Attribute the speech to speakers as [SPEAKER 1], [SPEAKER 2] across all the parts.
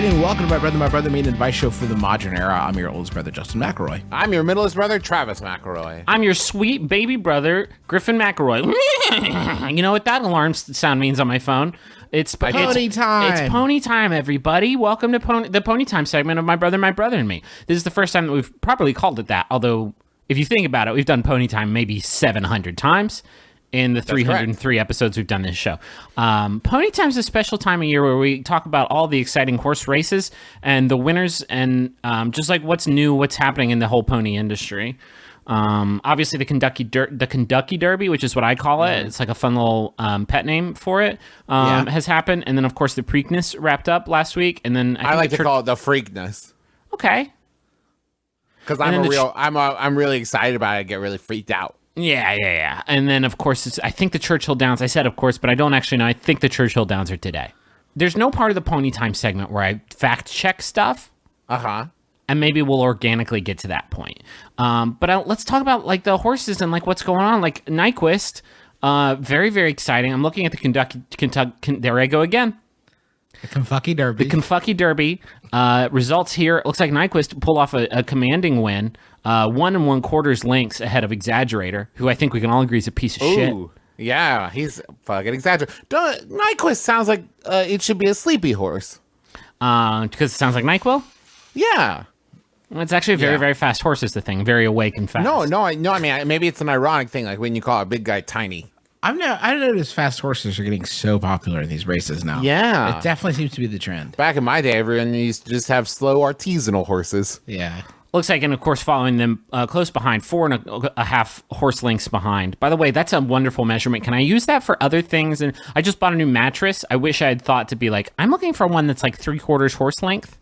[SPEAKER 1] everybody, and welcome to My Brother, Me, and Advice Show for the Modern Era. I'm your oldest brother, Justin McElroy.
[SPEAKER 2] I'm your middleest brother, Travis McElroy.
[SPEAKER 3] I'm your sweet baby brother, Griffin McElroy. You know what that alarm sound means on my phone? It's
[SPEAKER 1] pony time.
[SPEAKER 3] It's pony time, everybody. Welcome to the pony time segment of My Brother, and Me. This is the first time that we've properly called it that, although if you think about it, we've done pony time maybe 700 times. In the 303 episodes we've done this show. Pony Time's a special time of year where we talk about all the exciting horse races and the winners and just like what's new, what's happening in the whole pony industry. Obviously, the Kentucky Derby, which is what I call it. It's like a fun little pet name for it, has happened. And then, of course, the Preakness wrapped up last week. And then
[SPEAKER 2] I like to call it the Freakness.
[SPEAKER 3] Okay.
[SPEAKER 2] Because I'm really excited about it. I get really freaked out.
[SPEAKER 3] Yeah. And then, of course, I think the Churchill Downs, I said, of course, but I don't actually know. I think the Churchill Downs are today. There's no part of the Pony Time segment where I fact check stuff. And maybe we'll organically get to that point. But let's talk about like the horses and like what's going on. Like Nyquist, very, very exciting. I'm looking at the Kentucky, there I go again.
[SPEAKER 1] The Kentucky Derby.
[SPEAKER 3] The Kentucky Derby results here. It looks like Nyquist pulled off a commanding win. 1 1/4 lengths ahead of Exaggerator, who I think we can all agree is a piece of shit.
[SPEAKER 2] Yeah, he's fucking Exaggerator. Nyquist sounds like it should be a sleepy horse.
[SPEAKER 3] Because it sounds like NyQuil?
[SPEAKER 2] Yeah.
[SPEAKER 3] Well, it's actually a very, very fast horse is the thing. Very awake and fast.
[SPEAKER 2] No. I mean, maybe it's an ironic thing, like when you call a big guy tiny.
[SPEAKER 1] I noticed fast horses are getting so popular in these races now.
[SPEAKER 2] Yeah.
[SPEAKER 1] It definitely seems to be the trend.
[SPEAKER 2] Back in my day, everyone used to just have slow artisanal horses.
[SPEAKER 1] Yeah.
[SPEAKER 3] Looks like, and of course, following them close behind, 4 1/2 horse lengths behind. By the way, that's a wonderful measurement. Can I use that for other things? And I just bought a new mattress. I wish I had thought to be like, I'm looking for one that's like 3/4 horse length.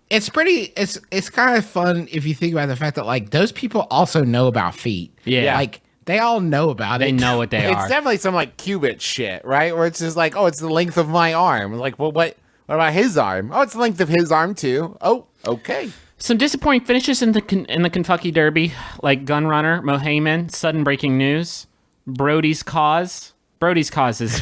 [SPEAKER 1] It's pretty. It's kind of fun if you think about the fact that like those people also know about feet.
[SPEAKER 3] Yeah.
[SPEAKER 1] Like they all know about it.
[SPEAKER 3] They know what they are.
[SPEAKER 2] It's definitely some like cubit shit, right? Where it's just like, oh, it's the length of my arm. Like, well, what about his arm? Oh, it's the length of his arm too. Oh, okay.
[SPEAKER 3] Some disappointing finishes in the Kentucky Derby, like Gunrunner, Mohayman, sudden breaking news, Brody's Cause. Brody's Cause is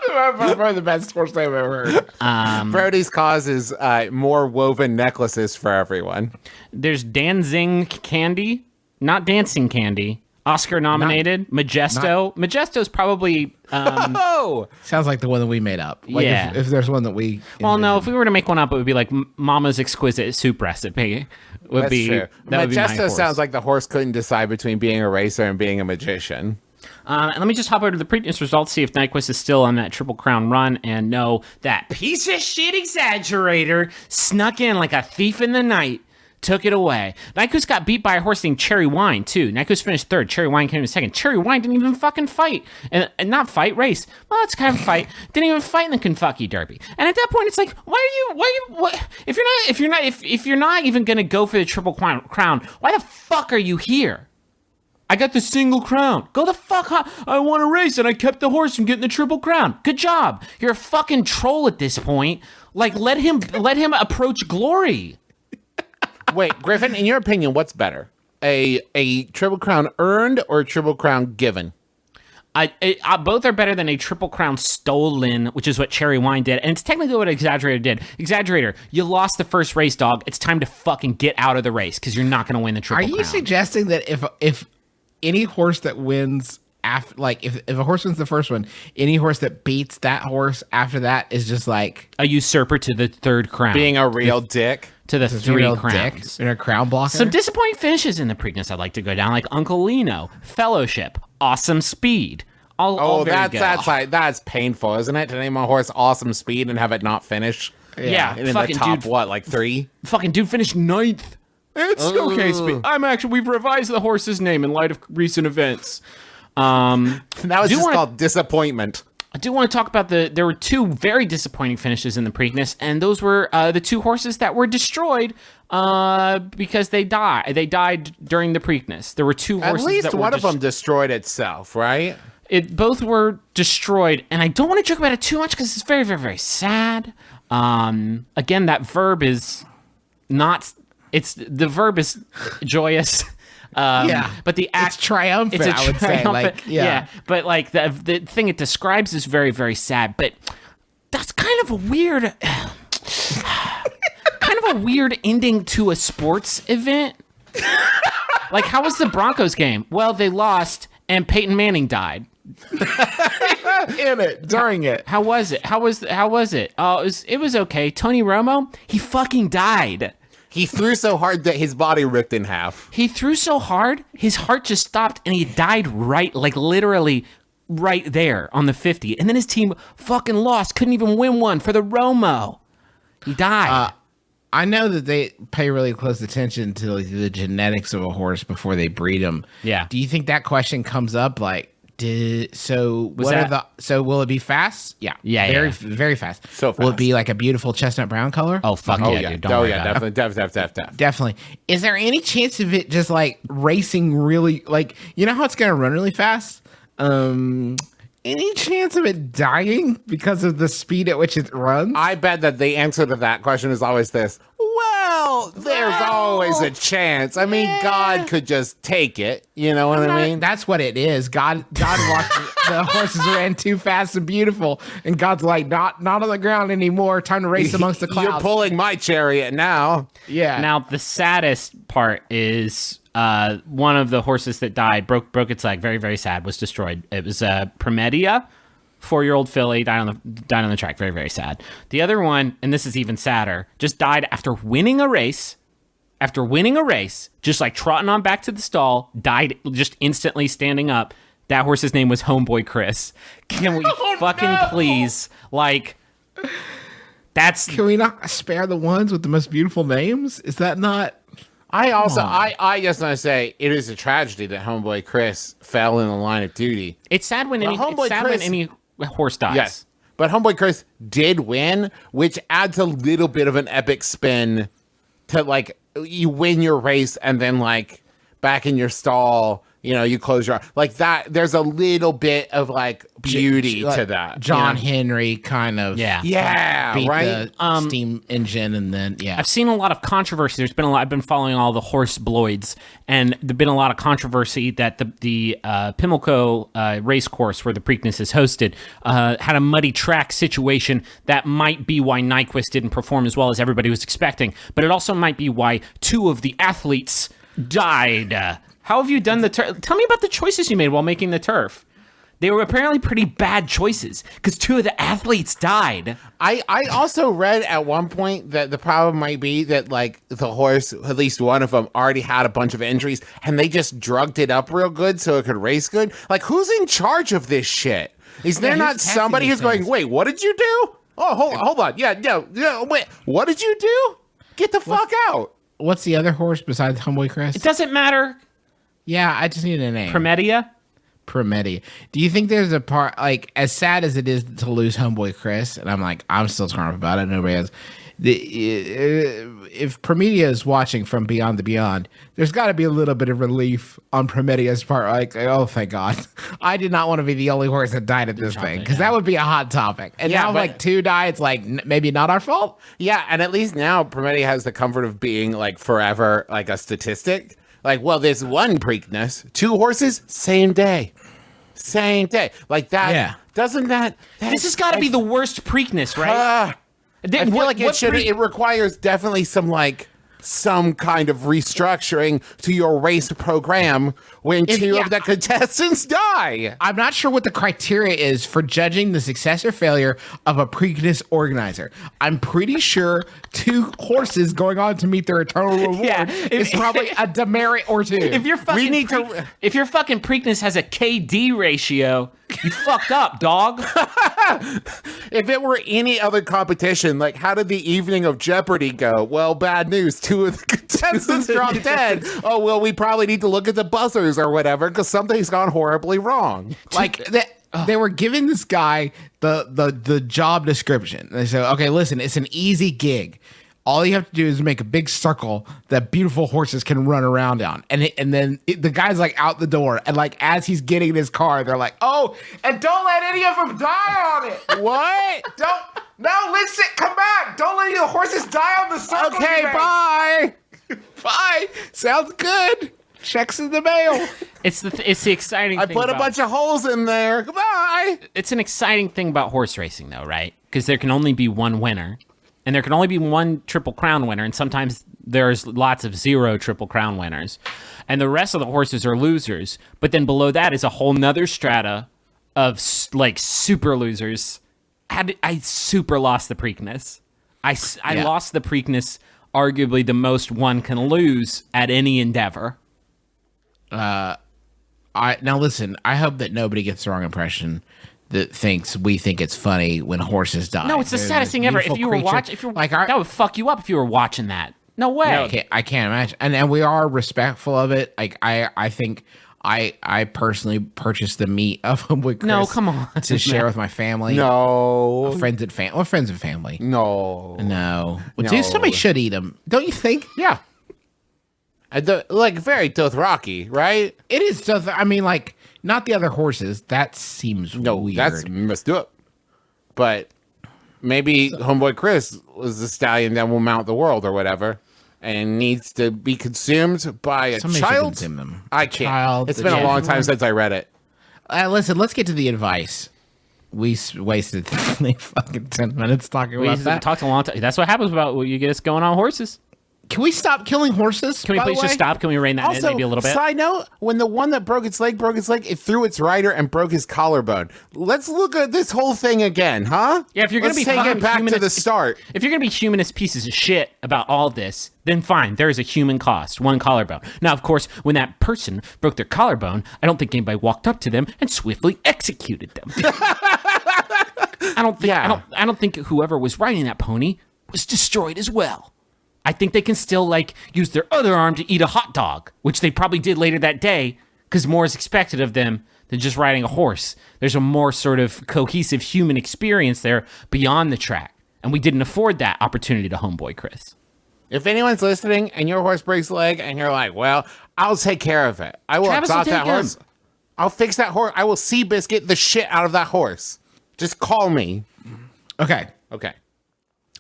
[SPEAKER 1] probably the best horse name I've ever heard.
[SPEAKER 2] Brody's Cause is more woven necklaces for everyone.
[SPEAKER 3] There's Danzing Candy, not Dancing Candy. Oscar nominated, Majesto. Majesto's probably...
[SPEAKER 1] Sounds like the one that we made up. Like
[SPEAKER 3] yeah.
[SPEAKER 1] If there's one that we...
[SPEAKER 3] Well, no, if we were to make one up, it would be like Mama's Exquisite Soup Recipe.
[SPEAKER 2] That's true. Majesto
[SPEAKER 3] horse.
[SPEAKER 2] sounds like the horse couldn't decide between being a racer and being a magician.
[SPEAKER 3] And let me just hop over to the Preakness results, see if Nyquist is still on that Triple Crown run, and no, that piece of shit Exaggerator snuck in like a thief in the night. Took it away. Nyquist got beat by a horse named Cherry Wine, too. Nyquist finished 3rd. Cherry Wine came in 2nd. Cherry Wine didn't even fucking fight. And not fight, race. Well, it's kind of a fight. Didn't even fight in the Kentucky Derby. And at that point, it's like, if you're not even going to go for the Triple Crown, why the fuck are you here? I got the single crown. Go the fuck up. I won a race and I kept the horse from getting the Triple Crown. Good job. You're a fucking troll at this point. Like, let him approach glory.
[SPEAKER 2] Wait, Griffin, in your opinion, what's better? A Triple Crown earned or a Triple Crown given?
[SPEAKER 3] Both are better than a Triple Crown stolen, which is what Cherry Wine did. And it's technically what Exaggerator did. Exaggerator, you lost the first race, dog. It's time to fucking get out of the race because you're not going to win the Triple Crown.
[SPEAKER 1] Are you suggesting that if any horse that wins... if a horse wins the first one, any horse that beats that horse after that is just like...
[SPEAKER 3] a usurper to the 3rd crown.
[SPEAKER 2] Being a real dick.
[SPEAKER 3] To the 3 crowns.
[SPEAKER 1] In a crown blocker?
[SPEAKER 3] Some disappointing finishes in the Preakness I'd like to go down, like Uncle Lino, Fellowship, Awesome Speed. All very good.
[SPEAKER 2] That's painful, isn't it? To name a horse Awesome Speed and have it not finish?
[SPEAKER 3] Yeah.
[SPEAKER 2] In the top, like 3?
[SPEAKER 3] Fucking dude finished 9th. It's okay, Speed. We've revised the horse's name in light of recent events.
[SPEAKER 2] That was just called disappointment.
[SPEAKER 3] I do want to talk about there were 2 very disappointing finishes in the Preakness, and those were the 2 horses that were destroyed because they died. They died during the Preakness. There were 2 horses.
[SPEAKER 2] At least one of them destroyed itself, right?
[SPEAKER 3] Both were destroyed, and I don't want to joke about it too much because it's very, very, very sad. Again, that verb is not. The verb is joyous. But the act,
[SPEAKER 1] it's triumphant, I would say. Like, yeah.
[SPEAKER 3] But like the thing it describes is very, very sad. But that's kind of a weird. a weird ending to a sports event. Like, how was the Broncos game? Well, they lost, and Peyton Manning died.
[SPEAKER 1] During it.
[SPEAKER 3] How was it? How was it? Oh, it was okay. Tony Romo, he fucking died.
[SPEAKER 2] He threw so hard that his body ripped in half.
[SPEAKER 3] He threw so hard, his heart just stopped, and he died literally right there on the 50. And then his team fucking lost, couldn't even win one for the Romo. He died.
[SPEAKER 1] I know that they pay really close attention to like, the genetics of a horse before they breed them.
[SPEAKER 3] Yeah.
[SPEAKER 1] Do you think that question comes up? Like, so will it be fast? Yeah. Very fast.
[SPEAKER 2] So
[SPEAKER 1] Will it
[SPEAKER 2] fast.
[SPEAKER 1] be like a beautiful chestnut brown color?
[SPEAKER 3] Oh, fuck yeah, dude. Don't worry about it.
[SPEAKER 2] Definitely.
[SPEAKER 1] Definitely. Is there any chance of it just like racing really, like, you know how it's going to run really fast? Any chance of it dying because of the speed at which it runs?
[SPEAKER 2] I bet that the answer to that question is always this. Well, there's always a chance. I mean, God could just take it. You know what I mean?
[SPEAKER 1] That's what it is. God watched the horses ran too fast and beautiful, and God's like, not on the ground anymore. Time to race amongst the clouds.
[SPEAKER 2] You're pulling my chariot now.
[SPEAKER 1] Yeah.
[SPEAKER 3] Now, the saddest part is one of the horses that died, broke its leg, very, very sad, was destroyed. It was Promedia, 4-year-old filly, died on the track, very, very sad. The other one, and this is even sadder, just died after winning a race, just like trotting on back to the stall, died just instantly standing up. That horse's name was Homeboy Chris. Can we please, like, that's...
[SPEAKER 1] Can we not spare the ones with the most beautiful names? Is that not...
[SPEAKER 2] I just want to say it is a tragedy that Homeboy Chris fell in the line of duty.
[SPEAKER 3] It's sad when any horse dies.
[SPEAKER 2] Yes, but Homeboy Chris did win, which adds a little bit of an epic spin to, like, you win your race and then, like, back in your stall, you know, you close your eyes. Like that, there's a little bit of, like, beauty to that.
[SPEAKER 1] John Henry kind of
[SPEAKER 3] Yeah,
[SPEAKER 1] beat
[SPEAKER 2] right?
[SPEAKER 1] the steam engine, and then
[SPEAKER 3] I've seen a lot of controversy. There's been a lot. I've been following all the horse bloids, and there's been a lot of controversy that the Pimlico race course where the Preakness is hosted had a muddy track situation. That might be why Nyquist didn't perform as well as everybody was expecting, but it also might be why 2 of the athletes died. How have you done the turf? Tell me about the choices you made while making the turf. They were apparently pretty bad choices because 2 of the athletes died.
[SPEAKER 2] I also read at one point that the problem might be that, like, the horse, at least one of them, already had a bunch of injuries and they just drugged it up real good so it could race good. Like, who's in charge of this shit? Is there not somebody who's going, wait, what did you do? Oh, hold on. Yeah, wait, what did you do? Get the fuck out.
[SPEAKER 1] What's the other horse besides Homeboy Chris?
[SPEAKER 3] It doesn't matter.
[SPEAKER 1] Yeah, I just need a name.
[SPEAKER 3] Promedia?
[SPEAKER 1] Do you think there's a part, like, as sad as it is to lose Homeboy Chris, and I'm still torn up about it, nobody else. If Promedia is watching from Beyond the Beyond, there's got to be a little bit of relief on Promedia's part. Like, oh, thank God. I did not want to be the only horse that died at this thing, because that would be a hot topic. And now, like, 2 die, it's like, maybe not our fault.
[SPEAKER 2] Yeah, and at least now Promedia has the comfort of being, like, forever, like, a statistic. Like, well, there's one Preakness, 2 horses, same day. Like that.
[SPEAKER 1] Yeah.
[SPEAKER 2] Doesn't that?
[SPEAKER 3] This has got to be the worst Preakness, right?
[SPEAKER 2] I feel like it requires definitely some kind of restructuring to your race program when 2 of the contestants die.
[SPEAKER 1] I'm not sure what the criteria is for judging the success or failure of a Preakness organizer. I'm pretty sure 2 horses going on to meet their eternal reward is probably a demerit or 2.
[SPEAKER 3] If your fucking Preakness has a KD ratio, you fucked up, dog.
[SPEAKER 2] If it were any other competition, like, how did the evening of Jeopardy go? Well, bad news. 2 of the contestants dropped dead. Oh, well, we probably need to look at the buzzers or whatever because something's gone horribly wrong.
[SPEAKER 1] Like, they were giving this guy the job description. They said, okay, listen, it's an easy gig. All you have to do is make a big circle that beautiful horses can run around on. And then the guy's like out the door. And like as he's getting in his car, they're like, oh, and don't let any of them die on it.
[SPEAKER 2] What?
[SPEAKER 1] Listen, come back. Don't let any of the horses die on the circle.
[SPEAKER 2] Okay, bye.
[SPEAKER 1] Bye. Sounds good. Checks in the mail.
[SPEAKER 3] It's the exciting thing.
[SPEAKER 2] I put a bunch of holes in there. Goodbye.
[SPEAKER 3] It's an exciting thing about horse racing, though, right? Because there can only be one winner. and there can only be one Triple Crown winner, and sometimes there's lots of 0 Triple Crown winners, and the rest of the horses are losers. But then below that is a whole nother strata of like super losers. I super lost the Preakness. I lost the Preakness, arguably the most one can lose at any endeavor.
[SPEAKER 1] Now listen, I hope that nobody gets the wrong impression that thinks we think it's funny when horses die.
[SPEAKER 3] No, it's the saddest thing ever. If you were watching, that would fuck you up if you were watching that. No way.
[SPEAKER 1] No, I can't imagine. And we are respectful of it. Like I think I personally purchased the meat of him with Chris.
[SPEAKER 3] No, come on.
[SPEAKER 1] To share with my family.
[SPEAKER 2] No.
[SPEAKER 1] Friends and family.
[SPEAKER 2] No.
[SPEAKER 1] No. Well, dude, somebody should eat them. Don't you think?
[SPEAKER 2] Yeah. Like very Dothraki, right?
[SPEAKER 1] It is. I mean, like, not the other horses. That seems weird.
[SPEAKER 2] That's messed up. But maybe homeboy Chris was the stallion that will mount the world or whatever, and needs to be consumed by a
[SPEAKER 1] Somebody should
[SPEAKER 2] child.
[SPEAKER 1] consume them.
[SPEAKER 2] I can't.
[SPEAKER 1] Child.
[SPEAKER 2] It's been a long time since I read it.
[SPEAKER 1] Listen, let's get to the advice. We wasted fucking 10 minutes talking about that.
[SPEAKER 3] Talked a long time. That's what happens about when you get us going on horses.
[SPEAKER 1] Can we stop killing horses?
[SPEAKER 3] Can we please just stop? Can we rein that in maybe a little bit?
[SPEAKER 2] Side note, when the one that broke its leg, it threw its rider and broke his collarbone. Let's look at this whole thing again, huh?
[SPEAKER 3] Yeah, if you're going to be
[SPEAKER 2] take it back to the start.
[SPEAKER 3] If you're going to be humanist pieces of shit about all this, then fine, there is a human cost, one collarbone. Now, of course, when that person broke their collarbone, I don't think anybody walked up to them and swiftly executed them. I don't think whoever was riding that pony was destroyed as well. I think they can still, like, use their other arm to eat a hot dog, which they probably did later that day, because more is expected of them than just riding a horse. There's a more sort of cohesive human experience there beyond the track, and we didn't afford that opportunity to homeboy Chris.
[SPEAKER 2] If anyone's listening and your horse breaks a leg and you're like, well, I'll take care of it. I will adopt that horse. I'll fix that horse. I will Seabiscuit the shit out of that horse. Just call me.
[SPEAKER 1] Okay.
[SPEAKER 2] Okay.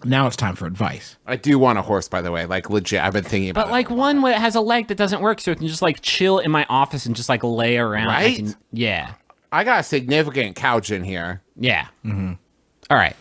[SPEAKER 1] Now it's time for advice.
[SPEAKER 2] I do want a horse, by the way. Like, legit. I've been thinking about it.
[SPEAKER 3] But, like, one that has a leg that doesn't work, so it can just, like, chill in my office and just, like, lay around.
[SPEAKER 2] Right?
[SPEAKER 3] Yeah.
[SPEAKER 2] I got a significant couch in here.
[SPEAKER 3] Yeah. Mm-hmm. All right.